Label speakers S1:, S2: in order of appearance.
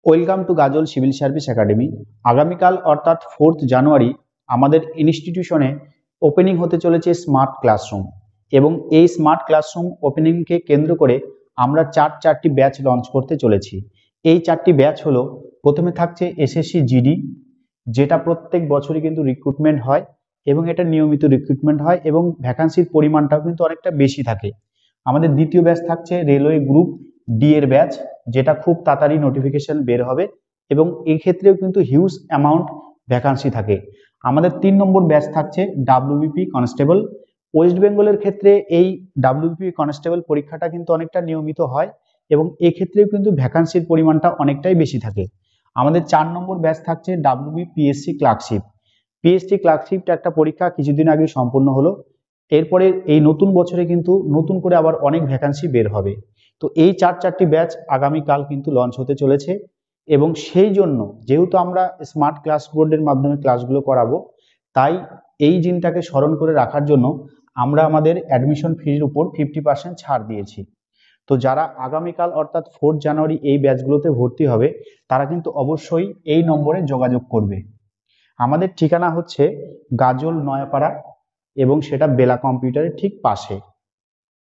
S1: Welcome to Ghazal civil service academy. আগামীকাল অর্থাৎ 4 জানুয়ারি আমাদের ইনস্টিটিউশনে ওপেনিং হতে চলেছে স্মার্ট ক্লাসরুম, এবং এই স্মার্ট ক্লাসরুম ওপেনিংকে কেন্দ্র করে আমরা চারটি ব্যাচ লঞ্চ করতে চলেছি। এই চারটি ব্যাচ হলো, প্রথমে থাকছে এসএসসি জিডি, যেটা প্রত্যেক বছরই কিন্তু রিক্রুটমেন্ট হয় এবং এটা নিয়মিত রিক্রুটমেন্ট হয় এবং ভ্যাকান্সির পরিমাণটাও কিন্তু অনেকটা বেশি থাকে। আমাদের দ্বিতীয় ব্যাচ থাকছে রেলওয়ে গ্রুপ ডি এর ব্যাচ, যেটা খুব তাড়াতাড়ি নোটিফিকেশন বের হবে এবং এই ক্ষেত্রেও কিন্তু হিউজ অ্যামাউন্ট ভ্যাকান্সি থাকে। আমাদের 3 নম্বর ব্যাচ থাকছে ডাব্লিউবিপি কনস্টেবল। ওয়েস্ট বেঙ্গলের ক্ষেত্রে এই ডাব্লিউবিপি কনস্টেবল পরীক্ষাটা কিন্তু অনেকটা নিয়মিত হয় এবং এক্ষেত্রেও কিন্তু ভ্যাকান্সির পরিমাণটা অনেকটাই বেশি থাকে। আমাদের 4 নম্বর ব্যাচ থাকছে ডাব্লিউবিপিএসসি ক্লার্কশিপ। পিএসসি ক্লার্কশিপটা একটা পরীক্ষা কিছুদিন আগে সম্পূর্ণ হলো। এরপরে এই নতুন বছরে কিন্তু নতুন করে আবার অনেক ভ্যাকান্সি বের হবে। তো এই চারটি ব্যাচ আগামীকাল কিন্তু লঞ্চ হতে চলেছে, এবং সেই জন্য যেহেতু আমরা স্মার্ট ক্লাস বোর্ডের মাধ্যমে ক্লাসগুলো করাবো, তাই এই দিনটাকে স্মরণ করে রাখার জন্য আমরা আমাদের অ্যাডমিশন ফির উপর 50% ছাড় দিয়েছি। তো যারা আগামীকাল অর্থাৎ 4 জানুয়ারি এই ব্যাচগুলোতে ভর্তি হবে, তারা কিন্তু অবশ্যই এই নম্বরে যোগাযোগ করবে। আমাদের ঠিকানা হচ্ছে গাজল নয়াপাড়া, এবং সেটা বেলা কম্পিউটারের ঠিক পাশে।